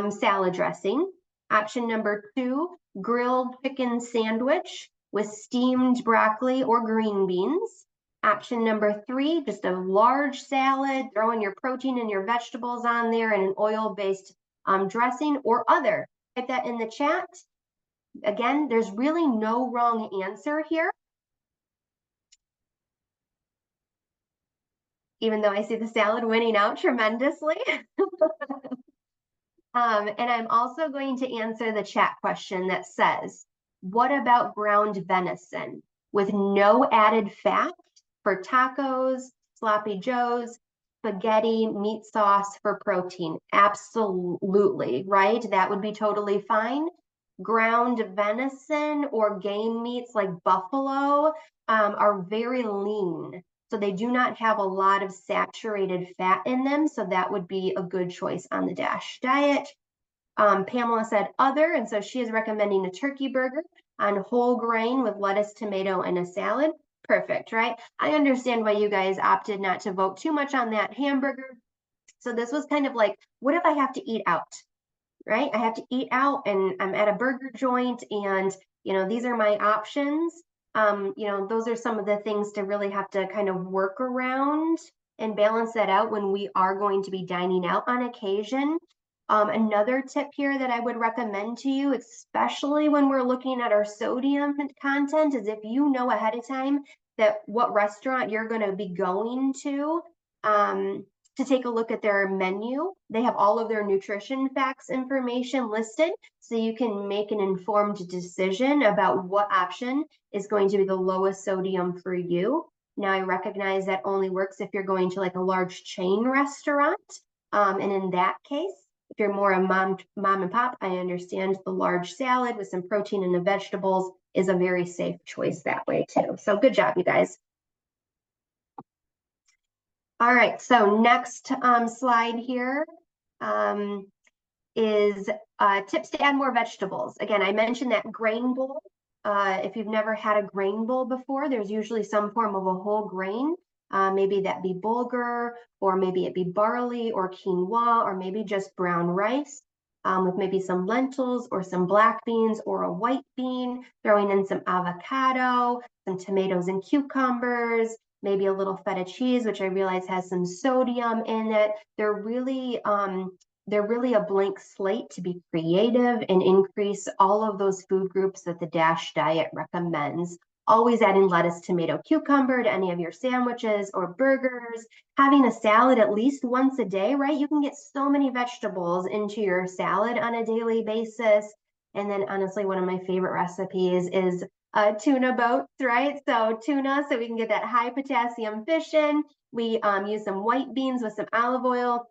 Speaker 1: salad dressing. Option number 2, grilled chicken sandwich with steamed broccoli or green beans. Option number 3, just a large salad, throwing your protein and your vegetables on there and an oil-based dressing, or other. Type that in the chat. Again, there's really no wrong answer here. Even though I see the salad winning out tremendously. And I'm also going to answer the chat question that says, what about ground venison with no added fat for tacos, sloppy joes, spaghetti, meat sauce for protein? Absolutely, right? That would be totally fine. Ground venison or game meats like buffalo are very lean. So they do not have a lot of saturated fat in them. So that would be a good choice on the DASH diet. Pamela said other, and so she is recommending a turkey burger on whole grain with lettuce, tomato, and a salad. Perfect, right? I understand why you guys opted not to vote too much on that hamburger. So this was kind of like, what if I have to eat out, right? I have to eat out and I'm at a burger joint and, these are my options. Those are some of the things to really have to kind of work around and balance that out when we are going to be dining out on occasion. Another tip here that I would recommend to you, especially when we're looking at our sodium content, is if you know ahead of time that what restaurant you're going to be going to, to take a look at their menu. They have all of their nutrition facts information listed, so you can make an informed decision about what option is going to be the lowest sodium for you. Now, I recognize that only works if you're going to like a large chain restaurant. And in that case, if you're more a mom and pop, I understand the large salad with some protein and the vegetables is a very safe choice that way too. So good job, you guys. All right, so next slide here is tips to add more vegetables. Again, I mentioned that grain bowl. If you've never had a grain bowl before, there's usually some form of a whole grain. Maybe that be bulgur, or maybe it be barley or quinoa, or maybe just brown rice with maybe some lentils or some black beans or a white bean, throwing in some avocado, some tomatoes and cucumbers, maybe a little feta cheese, which I realize has some sodium in it. They're really a blank slate to be creative and increase all of those food groups that the DASH diet recommends. Always adding lettuce, tomato, cucumber to any of your sandwiches or burgers. Having a salad at least once a day, right? You can get so many vegetables into your salad on a daily basis. And then honestly, one of my favorite recipes is tuna boats, right? So tuna, so we can get that high potassium fish in. We use some white beans with some olive oil,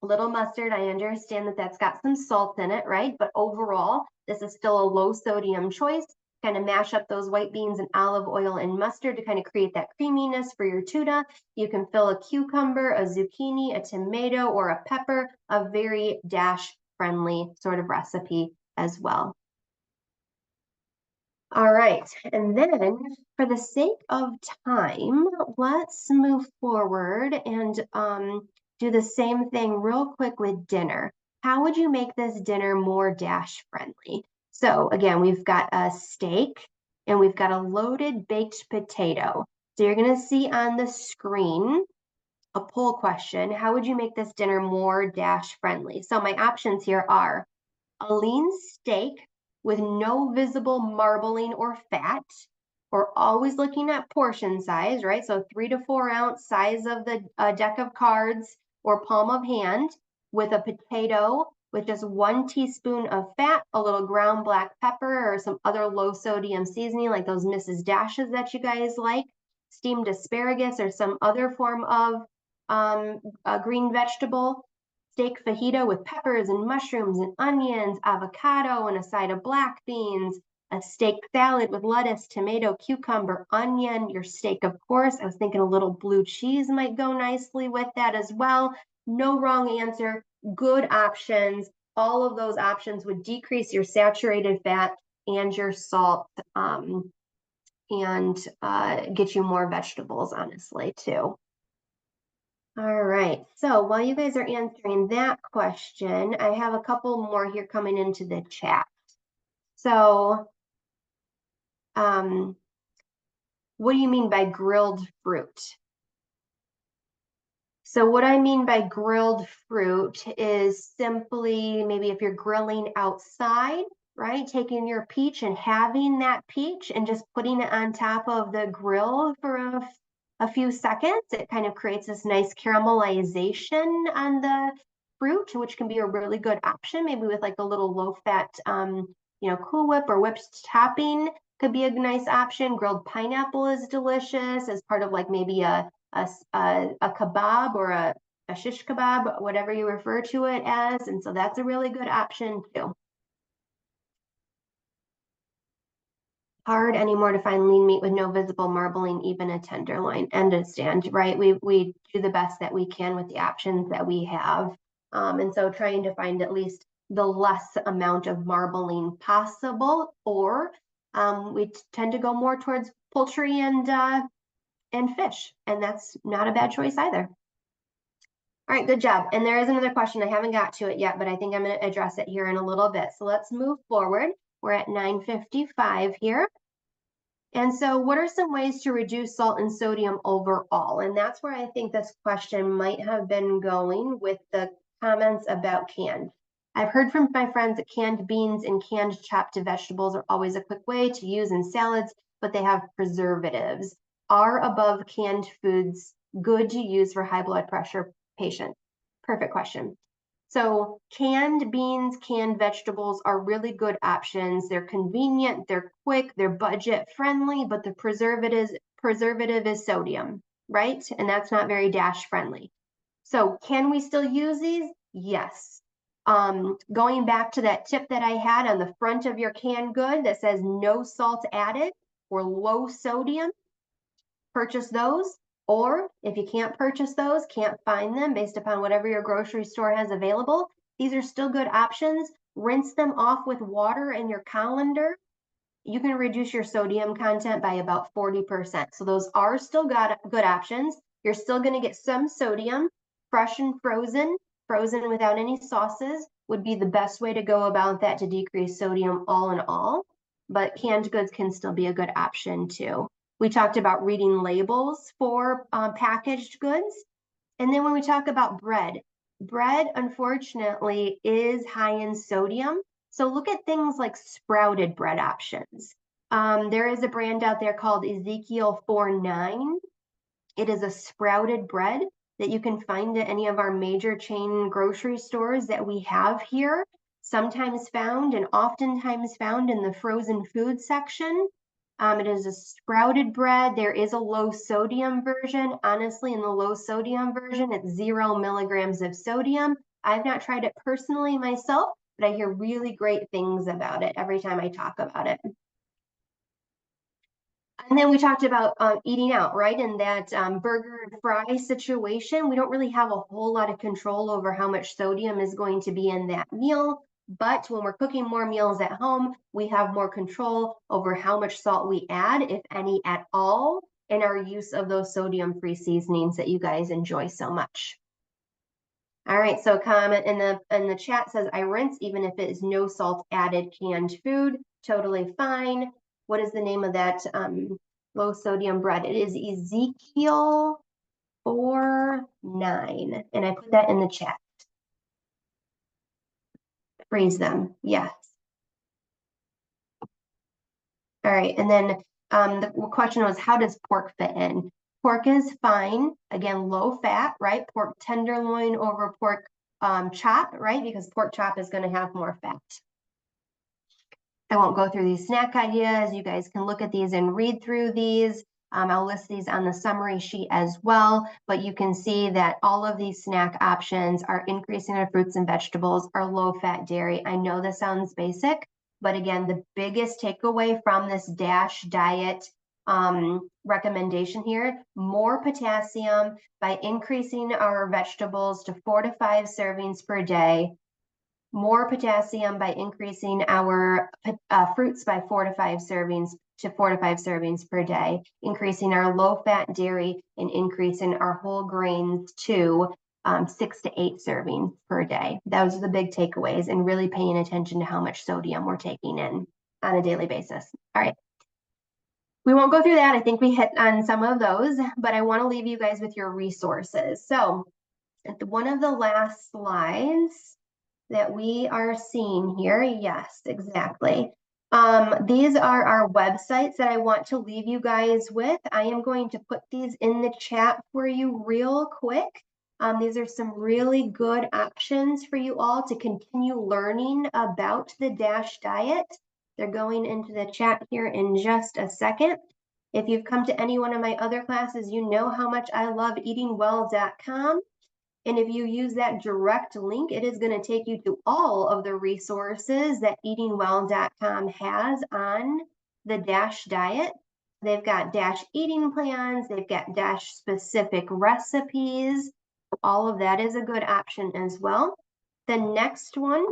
Speaker 1: a little mustard. I understand that that's got some salt in it, right? But overall, this is still a low sodium choice. Kind of mash up those white beans and olive oil and mustard to kind of create that creaminess for your tuna. You can fill a cucumber, a zucchini, a tomato, or a pepper, a very DASH friendly sort of recipe as well. All right, and then for the sake of time, let's move forward and do the same thing real quick with dinner. How would you make this dinner more DASH friendly? So again, we've got a steak and we've got a loaded baked potato. So you're gonna see on the screen a poll question. How would you make this dinner more DASH friendly? So my options here are a lean steak with no visible marbling or fat. We're always looking at portion size, right? So 3 to 4 ounce size of the deck of cards or palm of hand, with a potato with just 1 teaspoon of fat, a little ground black pepper, or some other low sodium seasoning like those Mrs. Dashes that you guys like, steamed asparagus or some other form of a green vegetable, steak fajita with peppers and mushrooms and onions, avocado, and a side of black beans, a steak salad with lettuce, tomato, cucumber, onion, your steak, of course. I was thinking a little blue cheese might go nicely with that as well. No wrong answer, good options. All of those options would decrease your saturated fat and your salt and get you more vegetables, honestly, too. All right, so while you guys are answering that question, I have a couple more here coming into the chat. So, what do you mean by grilled fruit? So what I mean by grilled fruit is simply maybe if you're grilling outside, right? Taking your peach and having that peach and just putting it on top of the grill for a few seconds. It kind of creates this nice caramelization on the fruit, which can be a really good option, maybe with like a little low-fat, Cool Whip or whipped topping could be a nice option. Grilled pineapple is delicious as part of like maybe a kebab or a shish kebab, whatever you refer to it as. And so that's a really good option too. Hard anymore to find lean meat with no visible marbling, even a tenderloin. Understand, right? We do the best that we can with the options that we have. And so trying to find at least the less amount of marbling possible, or we tend to go more towards poultry and fish, and that's not a bad choice either. All right, good job. And there is another question. I haven't got to it yet, but I think I'm going to address it here in a little bit. So let's move forward. We're at 9:55 here. And so what are some ways to reduce salt and sodium overall? And that's where I think this question might have been going with the comments about canned. I've heard from my friends that canned beans and canned chopped vegetables are always a quick way to use in salads, but they have preservatives. Are above canned foods good to use for high blood pressure patient. Perfect question. So canned beans, canned vegetables are really good options. They're convenient, they're quick, they're budget friendly, but the preservative is sodium, right? And that's not very DASH friendly. So can we still use these? Yes. Going back to that tip that I had on the front of your canned good that says no salt added or low sodium, purchase those. Or if you can't purchase those, can't find them based upon whatever your grocery store has available, these are still good options. Rinse them off with water in your colander. You can reduce your sodium content by about 40%. So those are still good options. You're still going to get some sodium. Fresh and frozen without any sauces would be the best way to go about that to decrease sodium all in all. But canned goods can still be a good option too. We talked about reading labels for packaged goods. And then when we talk about bread, unfortunately is high in sodium. So look at things like sprouted bread options. There is a brand out there called Ezekiel 4.9. It is a sprouted bread that you can find at any of our major chain grocery stores that we have here, sometimes found and oftentimes found in the frozen food section. It is a sprouted bread. There is a low sodium version. Honestly, in the low sodium version, it's 0 milligrams of sodium. I've not tried it personally myself, but I hear really great things about it every time I talk about it. And then we talked about eating out, right? In that burger and fry situation, we don't really have a whole lot of control over how much sodium is going to be in that meal. But when we're cooking more meals at home, we have more control over how much salt we add, if any at all, in our use of those sodium-free seasonings that you guys enjoy so much. All right, so a comment in the chat says, I rinse even if it is no salt added canned food. Totally fine. What is the name of that low sodium bread? It is Ezekiel 4.9, and I put that in the chat. Freeze them, yes. All right, and then the question was, how does pork fit in? Pork is fine, again, low fat, right? Pork tenderloin over pork chop, right? Because pork chop is going to have more fat. I won't go through these snack ideas. You guys can look at these and read through these. I'll list these on the summary sheet as well, but you can see that all of these snack options are increasing our fruits and vegetables, are low-fat dairy. I know this sounds basic, but again, the biggest takeaway from this DASH diet recommendation here, more potassium by increasing our vegetables to 4 to 5 servings per day, more potassium by increasing our fruits by 4 to 5 servings per day, increasing our low-fat dairy, and increasing our whole grains to 6 to 8 servings per day. Those are the big takeaways, and really paying attention to how much sodium we're taking in on a daily basis. All right. We won't go through that. I think we hit on some of those, but I want to leave you guys with your resources. So at one of the last slides that we are seeing here, yes, exactly. These are our websites that I want to leave you guys with. I am going to put these in the chat for you real quick. These are some really good options for you all to continue learning about the DASH diet. They're going into the chat here in just a second. If you've come to any one of my other classes, you know how much I love eatingwell.com. And if you use that direct link, it is going to take you to all of the resources that eatingwell.com has on the DASH diet. They've got DASH eating plans. They've got DASH specific recipes. All of that is a good option as well. The next one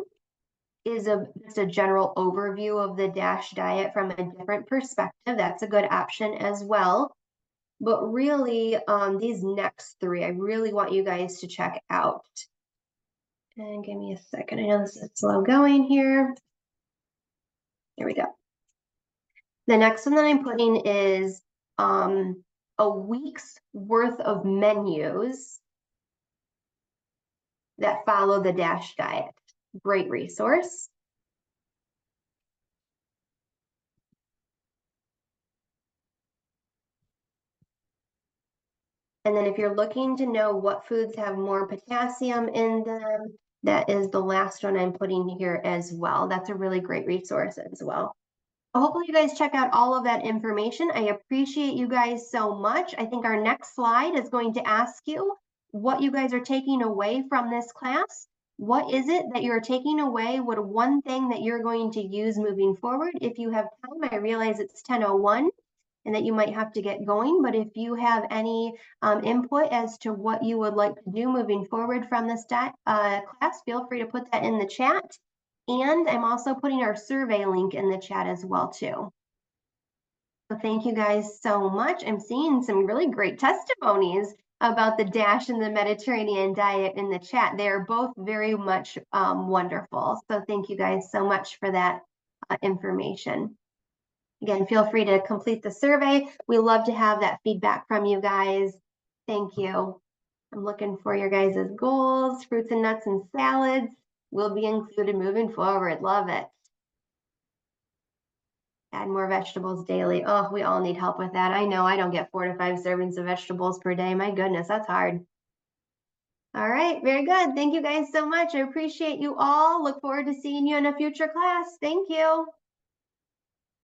Speaker 1: is just a general overview of the DASH diet from a different perspective. That's a good option as well. But really, these next three, I really want you guys to check out. And give me a second. I know this is slow going here. There we go. The next one that I'm putting is a week's worth of menus that follow the DASH diet. Great resource. And then if you're looking to know what foods have more potassium in them, that is the last one I'm putting here as well. That's a really great resource as well. Hopefully you guys check out all of that information. I appreciate you guys so much. I think our next slide is going to ask you what you guys are taking away from this class. What is it that you're taking away? What one thing that you're going to use moving forward? If you have time, I realize it's 10:01 and that you might have to get going, but if you have any input as to what you would like to do moving forward from this class, feel free to put that in the chat. And I'm also putting our survey link in the chat as well too. So thank you guys so much. I'm seeing some really great testimonies about the DASH and the Mediterranean diet in the chat. They're both very much wonderful. So thank you guys so much for that information. Again, feel free to complete the survey. We love to have that feedback from you guys. Thank you. I'm looking for your guys' goals. Fruits and nuts and salads will be included moving forward. Love it. Add more vegetables daily. Oh, we all need help with that. I know I don't get 4 to 5 servings of vegetables per day. My goodness, that's hard. All right, very good. Thank you guys so much. I appreciate you all. Look forward to seeing you in a future class. Thank you.